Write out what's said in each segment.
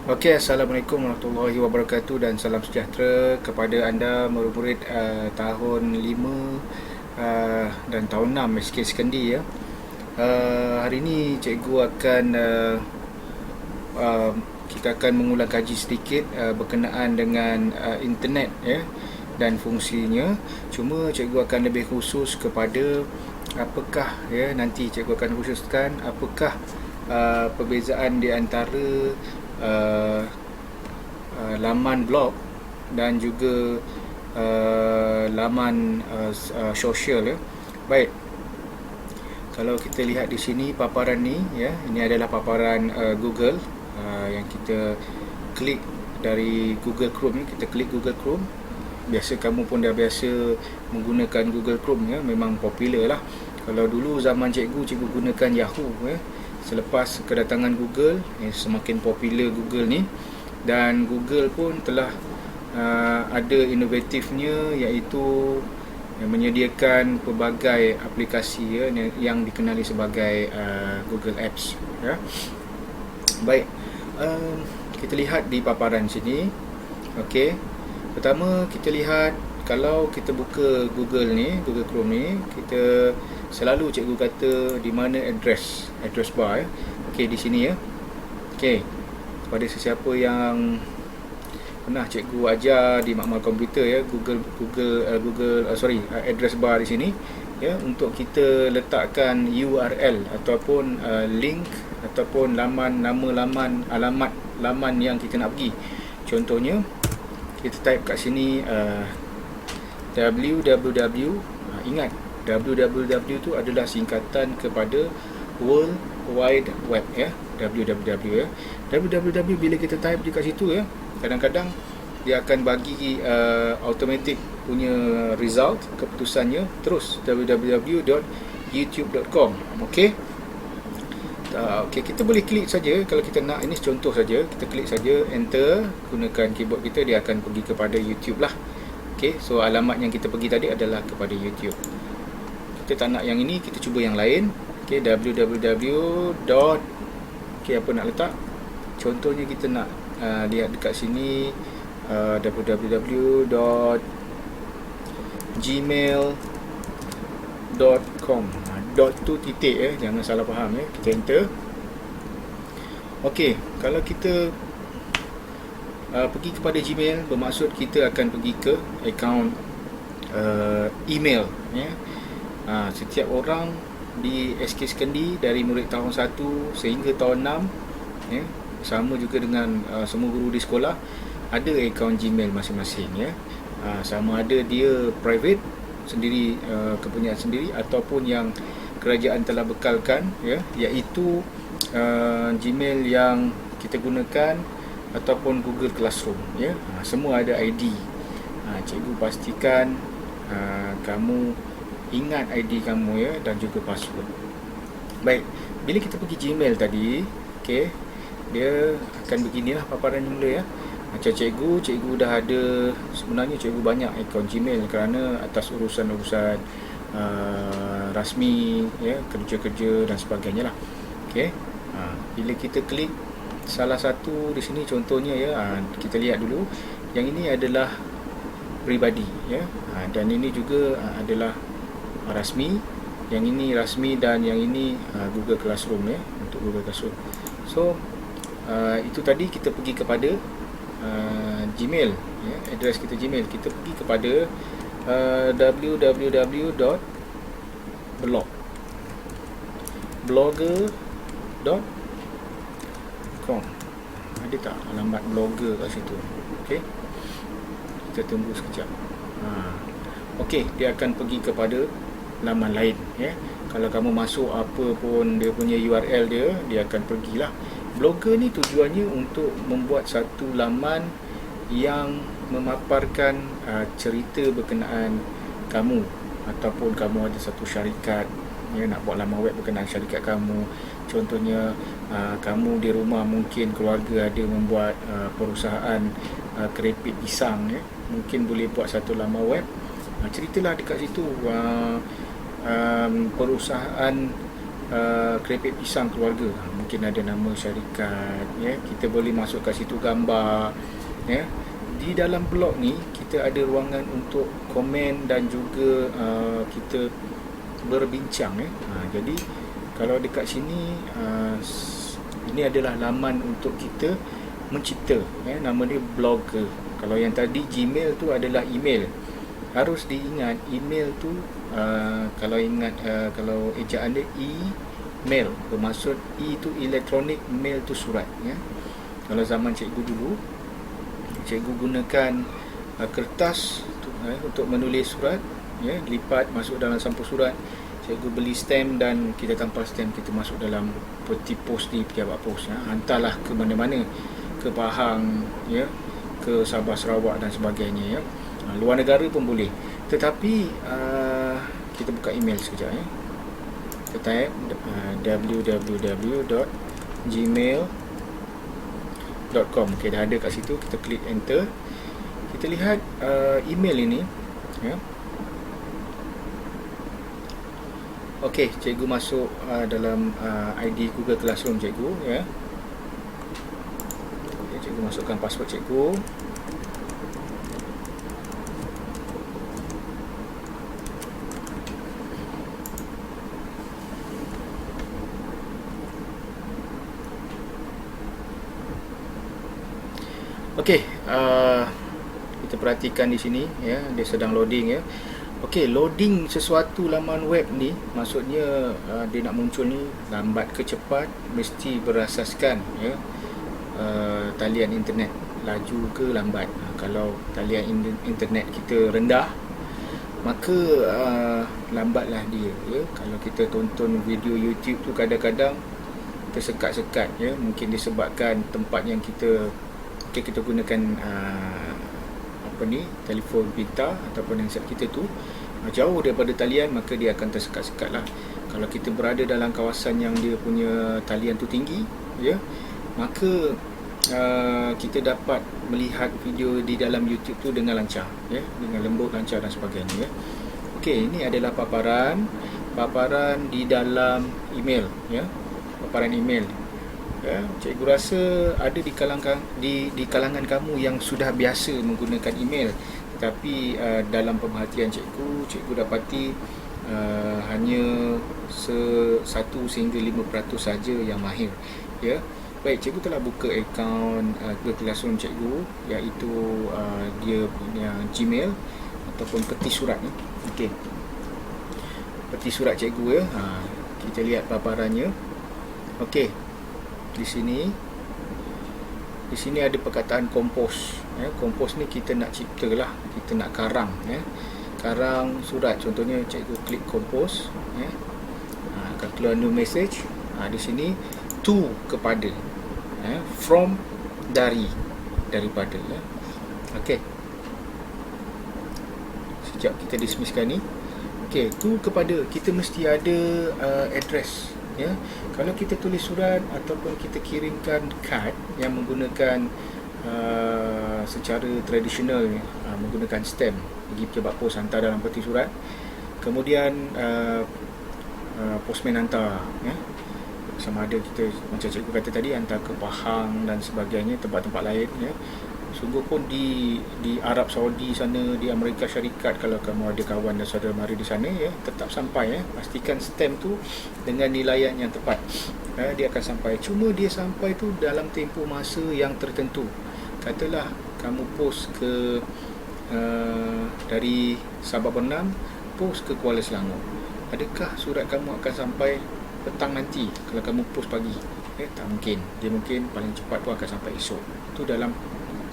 Okey, Assalamualaikum warahmatullahi wabarakatuh dan salam sejahtera kepada anda murid-murid tahun 5 dan tahun 6 SK Sekendi ya. Hari ini cikgu akan kita akan mengulang kaji sedikit berkenaan dengan internet ya dan fungsinya. Cuma cikgu akan lebih khusus kepada apakah ya, nanti cikgu akan khususkan apakah perbezaan di antara laman blog dan juga laman sosial ya. Baik. Kalau kita lihat di sini paparan ni ya, ini adalah paparan Google yang kita klik dari Google Chrome ni, kita klik Google Chrome. Biasa kamu pun dah biasa menggunakan Google Chrome ya, memang popular lah. Kalau dulu zaman cikgu gunakan Yahoo ya. Selepas kedatangan Google, semakin popular Google ni, dan Google pun telah ada inovatifnya, iaitu menyediakan pelbagai aplikasi ya, yang dikenali sebagai Google Apps ya. Baik, kita lihat di paparan sini. Okey, pertama kita lihat, kalau kita buka Google ni, Google Chrome ni, kita selalu cikgu kata di mana address bar ya. Okey, di sini ya. Okey, kepada sesiapa yang pernah cikgu ajar di makmal komputer ya, address bar di sini ya, untuk kita letakkan URL ataupun link ataupun alamat laman yang kita nak pergi. Contohnya kita type kat sini www. Ingat, www tu adalah singkatan kepada World Wide Web ya, www ya. www bila kita type dekat situ ya, kadang-kadang dia akan bagi automatic punya result, keputusannya terus www.youtube.com. okey. Okey, kita boleh klik saja kalau kita nak. Ini contoh saja, kita klik saja enter, gunakan keyboard kita, dia akan pergi kepada YouTube lah. Okey, so alamat yang kita pergi tadi adalah kepada YouTube. Kita tak nak yang ini, kita cuba yang lain. Okey, www. Okey, apa nak letak? Contohnya kita nak lihat dekat sini www.gmail.com. Dot tu titik ya, jangan salah faham ya. Kita enter. Okey, kalau kita pergi kepada Gmail, bermaksud kita akan pergi ke akaun email ya. Setiap orang di SK Sekendi dari murid tahun 1 sehingga tahun 6 ya, sama juga dengan semua guru di sekolah, ada akaun Gmail masing-masing ya. Sama ada dia private sendiri, kepunyaan sendiri, ataupun yang kerajaan telah bekalkan ya, iaitu Gmail yang kita gunakan ataupun Google Classroom ya. Semua ada ID. Cikgu pastikan kamu ingat ID kamu ya, dan juga password. Baik, bila kita pergi Gmail tadi, okey, dia akan beginilah paparannya mula ya. Macam cikgu dah ada, sebenarnya cikgu banyak akaun Gmail kerana atas urusan-urusan rasmi ya, kerja-kerja dan sebagainya lah. Okey. Bila kita klik salah satu di sini contohnya ya, kita lihat dulu. Yang ini adalah peribadi ya. Dan ini juga adalah rasmi. Yang ini rasmi dan yang ini Google Classroom ya, untuk Google Classroom. So itu tadi kita pergi kepada Gmail ya, address kita Gmail. Kita pergi kepada blogger.com. Ada tak alamat blogger kat situ? Okey, kita tunggu sekejap. Okey, dia akan pergi kepada laman lain ya. Kalau kamu masuk apa pun dia punya URL dia akan pergilah. Blogger ni tujuannya untuk membuat satu laman yang memaparkan cerita berkenaan kamu, ataupun kamu ada satu syarikat ya, nak buat laman web berkenaan syarikat kamu. Contohnya kamu di rumah, mungkin keluarga ada membuat perusahaan keripik pisang ya, mungkin boleh buat satu laman web. Ceritalah dekat situ perusahaan keripik pisang keluarga, mungkin ada nama syarikat, ya. Kita boleh masuk kat situ gambar, ya. Di dalam blog ni kita ada ruangan untuk komen dan juga kita berbincang, ya. Jadi kalau dekat sini ini adalah laman untuk kita mencipta, ya. Nama dia blogger. Kalau yang tadi Gmail tu adalah email. Harus diingat email tu kalau ingat kalau ejaan dia email, bermaksud e tu elektronik, mail tu surat, ya. Kalau zaman cikgu dulu, cikgu gunakan kertas tu, untuk menulis surat, ya, lipat masuk dalam sampul surat. Cikgu beli stamp dan kita tampal stamp, kita masuk dalam peti pos di pejabat pos, ya. Hantarlah ke mana-mana, ke Pahang, ya, ke Sabah Sarawak dan sebagainya, ya. Luar negara pun boleh. Tetapi kita buka email sekejap, ya. Kita type www.gmail.com. Okay, dah ada kat situ. Kita klik enter. Kita lihat email ini, ya. Okey, cikgu masuk dalam ID Google Classroom cikgu, ya. Okay, cikgu masukkan password cikgu. Okey, kita perhatikan di sini, ya, dia sedang loading, ya. Okey, loading sesuatu laman web ni, maksudnya dia nak muncul ni lambat ke cepat mesti berasaskan, ya, talian internet laju ke lambat. Kalau talian internet kita rendah, maka lambatlah dia, ya. Kalau kita tonton video YouTube tu kadang-kadang tersekat-sekat, ya. Mungkin disebabkan tempat yang kita gunakan telefon pintar ataupun handset kita tu jauh daripada talian, maka dia akan tersekat-sekat lah. Kalau kita berada dalam kawasan yang dia punya talian tu tinggi, ya, maka kita dapat melihat video di dalam YouTube tu dengan lancar, ya, dengan lembut, lancar dan sebagainya, ya. Okey, ini adalah paparan di dalam email, ya, paparan email. Ya, cikgu rasa ada di kalangan kamu yang sudah biasa menggunakan email, tetapi dalam pemerhatian cikgu dapati hanya 1 sehingga 5% saja yang mahir, ya. Baik, cikgu telah buka akaun Google Classroom cikgu, iaitu dia punya Gmail ataupun peti surat ni. Okey, peti surat cikgu, ya. Kita lihat paparannya. Okey, di sini ada perkataan compose, ya. Compose ni kita nak cipta lah, kita nak karang, ya, karang surat. Contohnya cikgu klik compose, ya, akan keluar new message. Di sini to, kepada, ya, from, daripada, ya. Okey, sekejap kita dismisskan ni. Okey, to, kepada, kita mesti ada address, ya. Kalau kita tulis surat ataupun kita kirimkan kad yang menggunakan secara tradisional, menggunakan stamp, pergi pejabat pos hantar dalam peti surat, kemudian postman hantar, ya. Sama ada kita, macam cikgu kata tadi, hantar ke Pahang dan sebagainya, tempat-tempat lain, ya. Sungguh pun di Arab Saudi sana, di Amerika Syarikat, kalau kamu ada kawan dan saudara mara di sana, ya, tetap sampai, ya. Pastikan stamp tu dengan nilaian yang tepat, dia akan sampai. Cuma dia sampai tu dalam tempoh masa yang tertentu. Katalah kamu post ke dari Sabah Bernam, post ke Kuala Selangor, adakah surat kamu akan sampai petang nanti kalau kamu post pagi? Tak mungkin. Dia mungkin paling cepat tu akan sampai esok. Tu dalam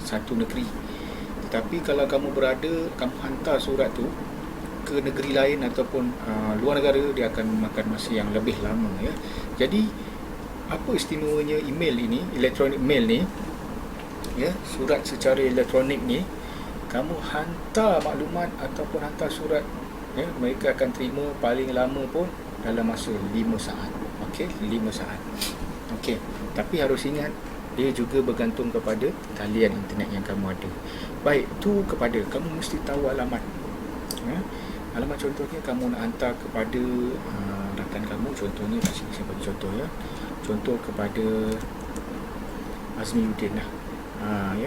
satu negeri. Tetapi kalau kamu hantar surat tu ke negeri lain ataupun luar negara, dia akan memakan masa yang lebih lama, ya. Jadi apa istimewanya email ini, electronic mail ni, ya, surat secara elektronik ni, kamu hantar maklumat ataupun hantar surat, ya, mereka akan terima paling lama pun dalam masa 5 saat. Okey, 5 saat. Okey, tapi harus ingat dia juga bergantung kepada talian internet yang kamu ada. Baik, tu kepada kamu mesti tahu alamat, ya. Alamat contohnya kamu nak hantar kepada jabatan kamu. Contohnya kat sini saya bagi contoh ya. Contoh kepada Azmiuddin lah. Ya.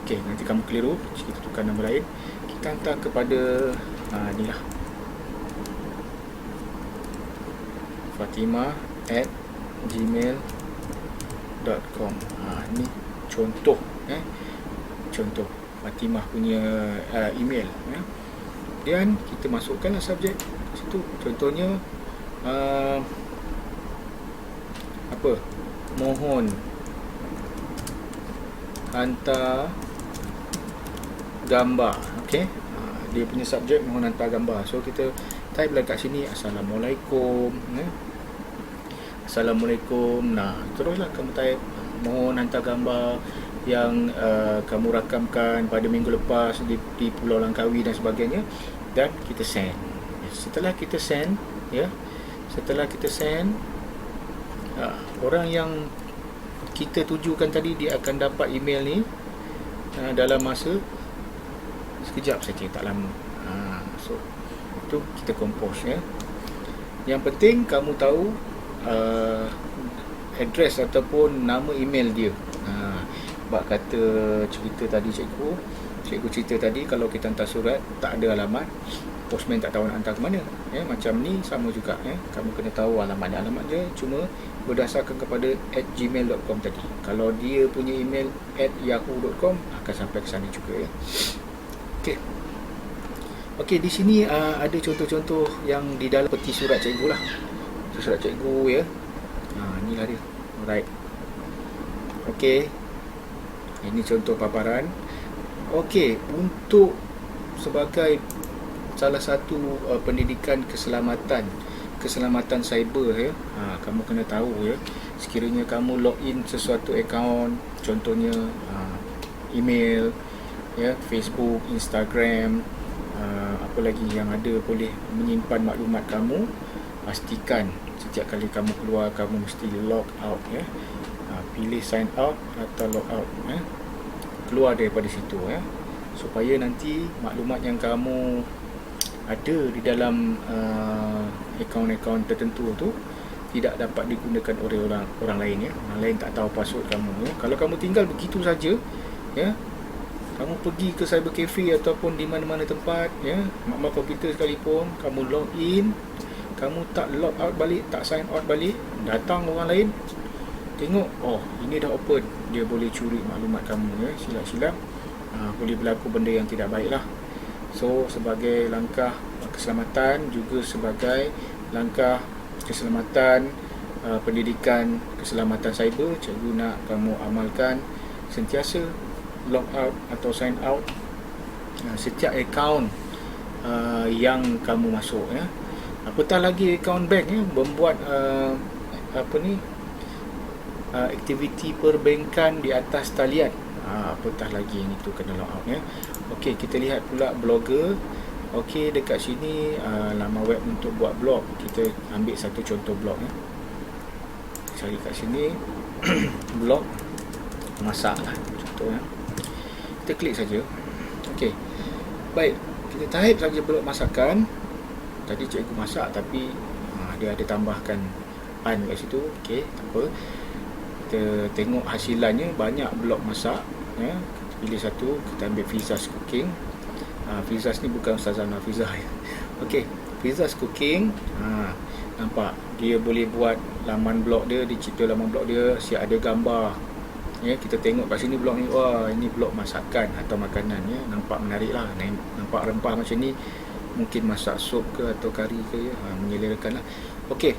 Okey, nanti kamu keliru, kita tukar nama lain. Kita hantar kepada ni lah, fatimah@gmail.com. Ni contoh contoh Fatimah punya email ya. Dan kita masukkanlah subjek situ. Contohnya apa? Mohon hantar gambar. Okey. Dia punya subjek mohon hantar gambar. So kita type lah kat sini Assalamualaikum ya. Assalamualaikum. Nah, teruslah kamu type mohon hantar gambar yang kamu rakamkan pada minggu lepas di Pulau Langkawi dan sebagainya, dan kita send. Setelah kita send ya, orang yang kita tujukan tadi dia akan dapat email ni dalam masa sekejap saja, tak lama. So itu kita compose ya. Yang penting kamu tahu address ataupun nama email dia. Sebab kata cerita tadi cikgu cerita tadi, kalau kita hantar surat tak ada alamat, postman tak tahu nak hantar ke mana ya. Macam ni sama juga ya. Kamu kena tahu alamat dia cuma berdasarkan kepada @gmail.com tadi. Kalau dia punya email @yahoo.com akan sampai ke sana juga ya. Okey, di sini ada contoh-contoh yang di dalam peti surat cikgu lah. Surat cikgu ya. Inilah dia. Alright. Okey. Ini contoh paparan. Okey, untuk sebagai salah satu pendidikan keselamatan cyber ya. Kamu kena tahu ya. Sekiranya kamu login sesuatu akaun, contohnya email ya, Facebook, Instagram, apa lagi yang ada boleh menyimpan maklumat kamu, pastikan setiap kali kamu keluar kamu mesti log out ya. Pilih sign out atau log out ya. Keluar daripada situ ya, supaya nanti maklumat yang kamu ada di dalam akaun-akaun tertentu tu tidak dapat digunakan oleh orang lain ya. Orang lain tak tahu password kamu ya. Kalau kamu tinggal begitu saja ya, kamu pergi ke cyber cafe ataupun di mana-mana tempat ya, makmal komputer sekalipun, kamu log in, kamu tak log out balik, tak sign out balik, datang orang lain tengok, oh ini dah open, dia boleh curi maklumat kamu ya, silap-silap boleh berlaku benda yang tidak baik lah. So sebagai langkah keselamatan, juga sebagai langkah keselamatan pendidikan keselamatan cyber, cikgu nak kamu amalkan sentiasa log out atau sign out setiap akaun yang kamu masuk ya. Apatah lagi akaun bank ya, membuat aktiviti perbankan di atas talian, apatah lagi yang itu kena log out ya. Okey, kita lihat pula blogger. Okey, dekat sini laman web untuk buat blog. Kita ambil satu contoh blog ya. Cari kat sini blog masak lah contoh ya. Kita klik saja. Okey. Baik, kita type saja blog masakan. Tadi cikgu masak tapi dia ada tambahkan pan kat situ. Okey, tak apa. Kita tengok hasilannya banyak blog masak ya. Kita pilih satu, kita ambil Fizzaz Cooking. Fizzaz ni bukan Ustazah Nafizah ya. Okey, Fizzaz Cooking. Nampak dia boleh buat laman blog dia, dicipta laman blog dia, siap ada gambar. Ya, kita tengok kat sini blog ni, wah ini blog masakan atau makanan ya. Nampak menarik lah. Nampak rempah macam ni, mungkin masak sup ke atau kari ke ya. Menyelerakan lah. Okey,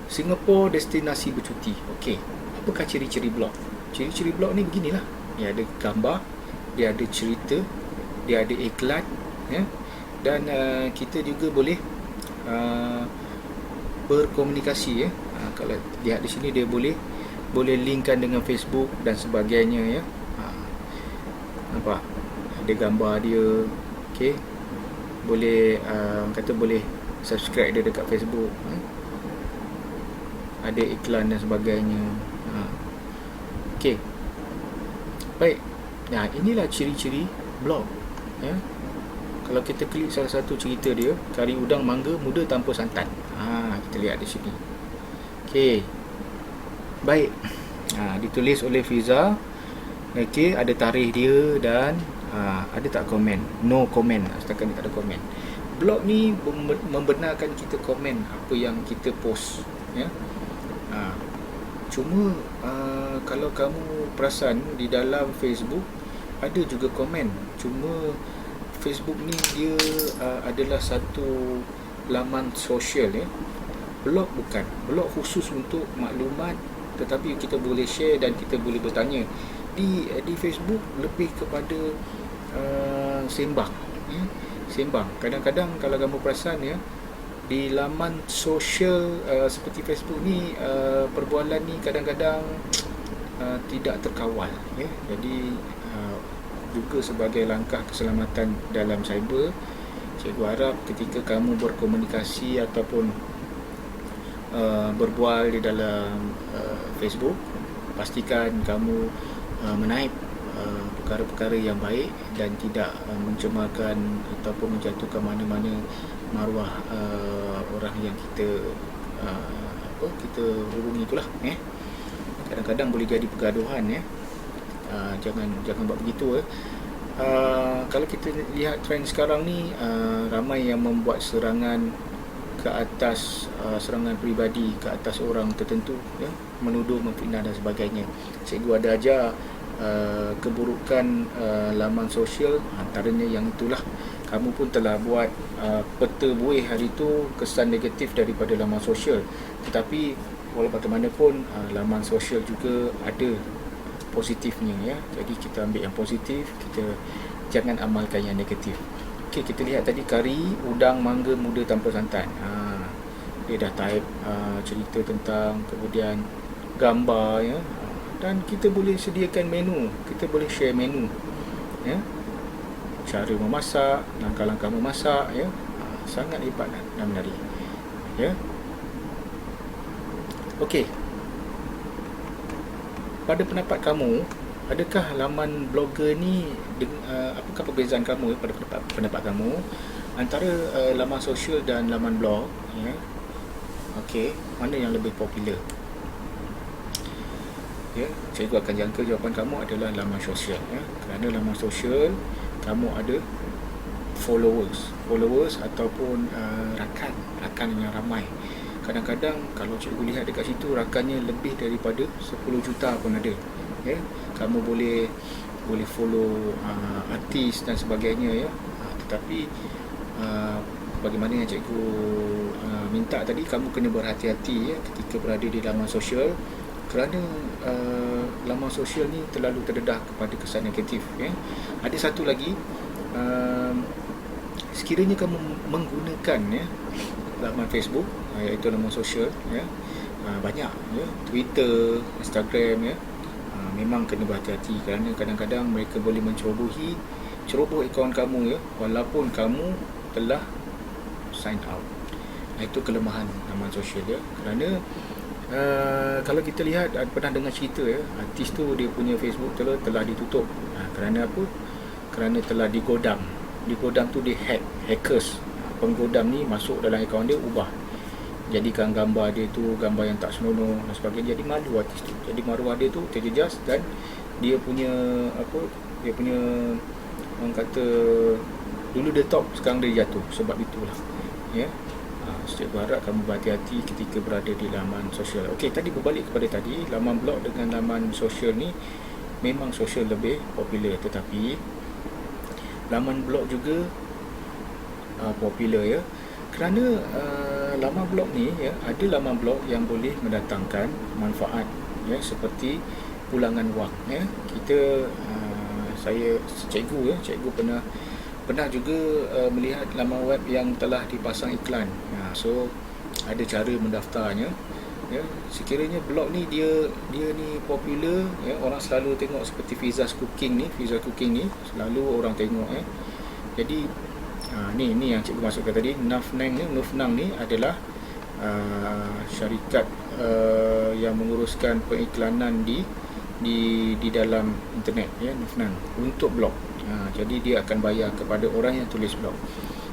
Singapore destinasi bercuti. Okey, apakah ciri-ciri blog? Ciri-ciri blog ni beginilah. Dia ada gambar, dia ada cerita, dia ada iklan ya. Dan kita juga boleh berkomunikasi ya. Kalau lihat di sini dia boleh linkkan dengan Facebook dan sebagainya ya. Nampak? Ada gambar dia. Okey. Boleh kata boleh subscribe dia dekat Facebook. Ada iklan dan sebagainya. Okey. Baik. Nah, inilah ciri-ciri blog ya. Kalau kita klik salah satu cerita dia, kari udang mangga muda tanpa santan. Kita lihat di sini. Okey. Baik. Ditulis oleh Fiza. Okey, ada tarikh dia dan ada tak komen? No comment. Setakat ni tak ada komen. Blog ni membenarkan kita komen apa yang kita post, ya. Cuma kalau kamu perasan di dalam Facebook ada juga komen. Cuma Facebook ni dia adalah satu laman sosial, ya. Blog bukan. Blog khusus untuk maklumat, tetapi kita boleh share dan kita boleh bertanya. Di Facebook lebih kepada sembang, ya. Sembang. Kadang-kadang kalau kamu perasan, ya, di laman sosial seperti Facebook ni, perbualan ni kadang-kadang tidak terkawal, ya. Jadi juga sebagai langkah keselamatan dalam cyber, cikgu harap ketika kamu berkomunikasi ataupun berbual di dalam Facebook, pastikan kamu menaip perkara-perkara yang baik dan tidak mencemarkan ataupun menjatuhkan mana-mana maruah orang yang kita hubungi itulah, kadang-kadang boleh jadi pergaduhan, ya. Jangan buat begitu, kalau kita lihat trend sekarang ni, ramai yang membuat serangan ke atas, serangan peribadi ke atas orang tertentu, ya, menuduh, memfitnah dan sebagainya. Cikgu ada ajar keburukan laman sosial, antaranya yang itulah. Kamu pun telah buat peta buih hari itu kesan negatif daripada laman sosial, tetapi walau bagaimanapun laman sosial juga ada positifnya, ya. Jadi kita ambil yang positif, kita jangan amalkan yang negatif. Okey, kita lihat tadi kari udang mangga muda tanpa santan. Dia dah type cerita tentang, kemudian gambar, ya. Dan kita boleh sediakan menu, kita boleh share menu, ya. Cara memasak, langkah-langkah memasak, ya. Sangat hebat dan menarik, ya. Okey. Pada pendapat kamu, adakah laman blogger ni, apakah perbezaan kamu, pada pendapat kamu antara laman sosial dan laman blog, ya? Okey, mana yang lebih popular? Ya, cikgu akan jangka jawapan kamu adalah laman sosial, ya. Kerana laman sosial kamu ada followers ataupun rakan yang ramai. Kadang-kadang kalau cikgu lihat dekat situ, rakannya lebih daripada 10 juta pun ada, ya. Kamu boleh follow artis dan sebagainya, ya. Tetapi bagaimana yang cikgu minta tadi, kamu kena berhati-hati, ya, ketika berada di laman sosial, kerana laman sosial ni terlalu terdedah kepada kesan negatif, ya. Ada satu lagi, sekiranya kamu menggunakan, ya, laman Facebook, iaitu laman sosial, ya, banyak, ya, Twitter, Instagram, ya, memang kena berhati-hati kerana kadang-kadang mereka boleh ceroboh akaun kamu, ya, walaupun kamu telah sign out. Itu kelemahan laman sosial, ya. Kerana kalau kita lihat, pernah dengar cerita, ya, artis tu dia punya Facebook telah ditutup. Kerana apa? Kerana telah digodam tu di hackers. Penggodam ni masuk dalam akaun dia, ubah, jadikan gambar dia tu gambar yang tak senonoh dan sebagainya. Jadi malu artis tu, jadi maruah dia tu terjejas dan dia punya orang kata dulu dia top, sekarang dia jatuh sebab itulah, ya. Cikgu harap kamu berhati-hati ketika berada di laman sosial. Okey, tadi berbalik kepada tadi, laman blog dengan laman sosial ni memang sosial lebih popular, tetapi laman blog juga popular, ya. Kerana laman blog ni, ya, ada laman blog yang boleh mendatangkan manfaat, ya, seperti pulangan wang, ya. Cikgu pernah juga melihat laman web yang telah dipasang iklan. So ada cara mendaftarnya, ya. Sekiranya blog ni dia ni popular, ya, orang selalu tengok, seperti Fiza Cooking ni selalu orang tengok, ya. Jadi ni yang cikgu masukkan tadi, Nufnang ni adalah syarikat yang menguruskan pengiklanan di dalam internet, ya, Nufnang, untuk blog. Jadi dia akan bayar kepada orang yang tulis blog.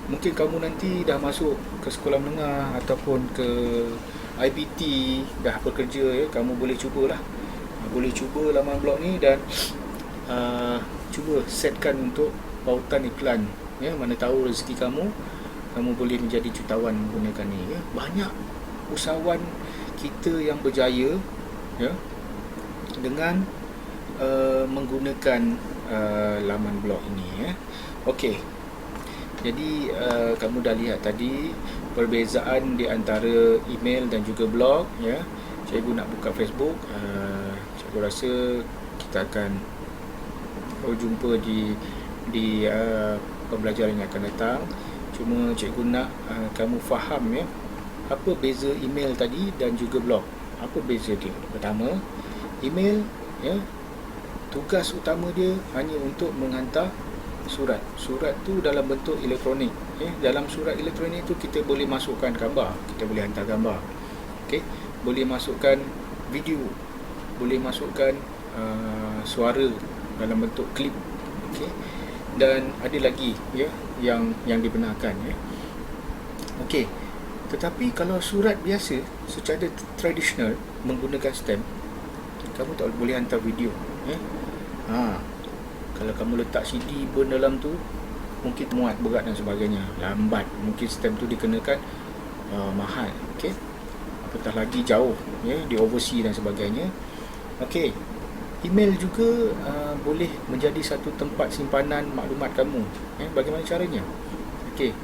Mungkin kamu nanti dah masuk ke sekolah menengah ataupun ke IPT, dah bekerja ya, kamu boleh cubalah. Boleh cuba laman blog ni dan cuba setkan untuk pautan iklan ya, mana tahu rezeki kamu boleh menjadi jutawan menggunakan ni ya. Banyak usahawan kita yang berjaya ya dengan menggunakan laman blog ini ya. Okey. Jadi kamu dah lihat tadi perbezaan di antara email dan juga blog ya. Cikgu nak buka Facebook, cikgu rasa kita akan berjumpa di pembelajaran yang akan datang. Cuma cikgu nak kamu faham ya, apa beza email tadi dan juga blog. Apa beza dia? Pertama, email ya, tugas utama dia hanya untuk menghantar surat. Surat tu dalam bentuk elektronik ya. Dalam surat elektronik tu kita boleh masukkan gambar, kita boleh hantar gambar. Okey, boleh masukkan video, boleh masukkan suara dalam bentuk klip. Okey, dan ada lagi ya yang dibenarkan ya. Okey, tetapi kalau surat biasa secara tradisional menggunakan stamp, kamu tak boleh hantar video ya. Kalau kamu letak CD pun dalam tu, mungkin muat, berat dan sebagainya, lambat, mungkin stamp tu dikenakan mahal. Okey, apatah lagi jauh ya, di overseas dan sebagainya. Okey, email juga boleh menjadi satu tempat simpanan maklumat kamu ya. Bagaimana caranya? Okey,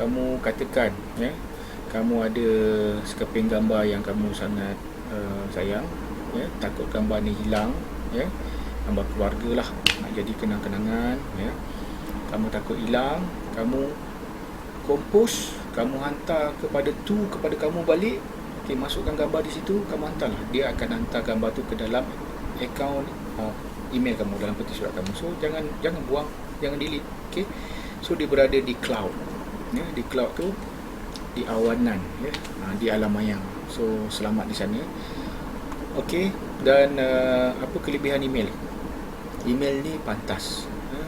kamu katakan ya, kamu ada sekeping gambar yang kamu sangat sayang ya, takut gambar ni hilang ya, gambar keluarga lah, nak jadi kenang-kenangan ya. Kamu takut hilang, kamu kompos, kamu hantar kepada kamu balik. Okey, masukkan gambar di situ, kamu hantarlah. Dia akan hantar gambar tu ke dalam akaun email kamu, dalam peti surat kamu. So jangan buang, jangan delete. Okey, so dia berada di cloud ya. Di cloud tu, di awanan ya, di alam mayang. So selamat di sana. Okey, dan apa kelebihan email? Email ni pantas ya.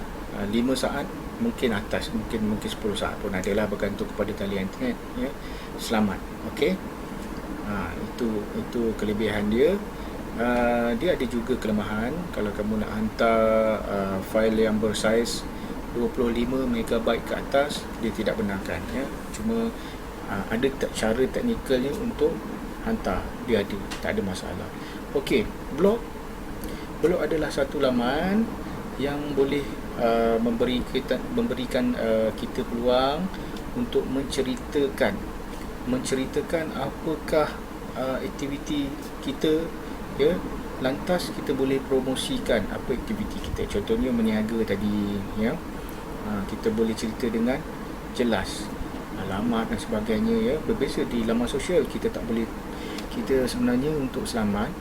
5 saat mungkin atas, mungkin 10 saat pun adalah, bergantung kepada talian internet ya. Selamat. Okey, itu kelebihan dia. Dia ada juga kelemahan. Kalau kamu nak hantar file yang bersaiz 25 MB ke atas, dia tidak benarkan ya. Cuma ada cara teknikalnya untuk hantar, dia ada, tak ada masalah. Okey, blog adalah satu laman yang boleh memberikan kita peluang untuk menceritakan apakah aktiviti kita ya. Lantas kita boleh promosikan apa aktiviti kita. Contohnya meniaga tadi ya. Kita boleh cerita dengan jelas alamat dan sebagainya ya. Berbeza di laman sosial kita tak boleh. Kita sebenarnya untuk selamat,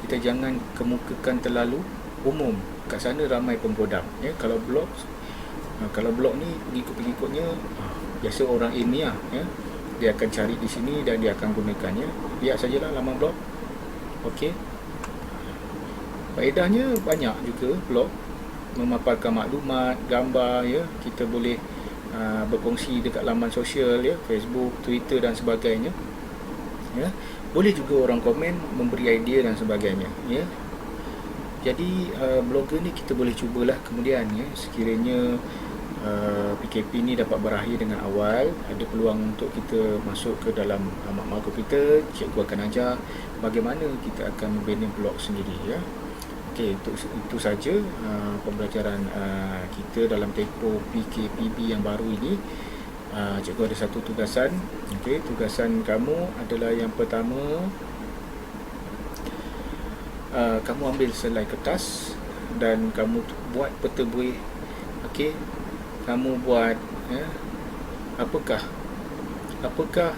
kita jangan kemukakan terlalu umum. Kat sana ramai pembrodam ya. Kalau blog ni pengikut-pengikutnya biasa orang ilmiah ya. Dia akan cari di sini dan dia akan gunakannya. Lihat sajalah laman blog. Okey, faedahnya banyak juga. Blog memaparkan maklumat, gambar ya. Kita boleh berkongsi dekat laman sosial ya, Facebook, Twitter dan sebagainya ya. Boleh juga orang komen, memberi idea dan sebagainya ya. Jadi blogger ni kita boleh cubalah kemudian ya. Sekiranya PKP ni dapat berakhir dengan awal, ada peluang untuk kita masuk ke dalam makmal komputer, cikgu akan ajar bagaimana kita akan membina blog sendiri ya. Okey, itu saja pembelajaran kita dalam tempoh PKPB yang baru ini. Cikgu ada satu tugasan. Okey, tugasan kamu adalah yang pertama, kamu ambil selai kertas dan kamu buat peta buih. Okey, kamu buat ya, apakah apakah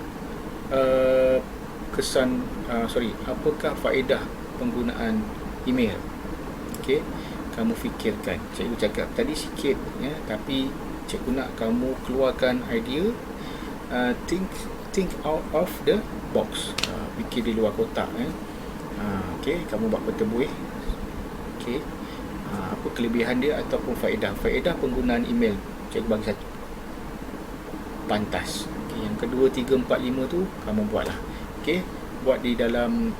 faedah penggunaan email. Okey, kamu fikirkan. Cikgu cakap tadi sikit ya, tapi cikgu nak kamu keluarkan idea, think out of the box, fikir di luar kotak ya. Okey, kamu buat peta buih. Okey, apa kelebihan dia ataupun faedah penggunaan email. Cikgu bagi satu. pantas. Okay, yang kedua, 3, 4, 5 tu kamu buatlah. Okay, buat di dalam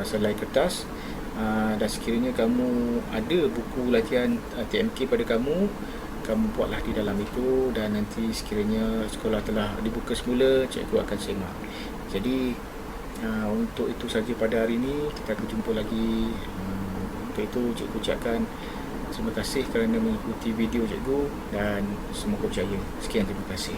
selai kertas. Dan sekiranya kamu ada buku latihan TMK pada kamu buatlah di dalam itu, dan nanti sekiranya sekolah telah dibuka semula, cikgu akan semak. Jadi untuk itu saja pada hari ini, kita akan jumpa lagi. Untuk itu cikgu ucapkan terima kasih kerana mengikuti video cikgu dan semoga berjaya. Sekian, terima kasih.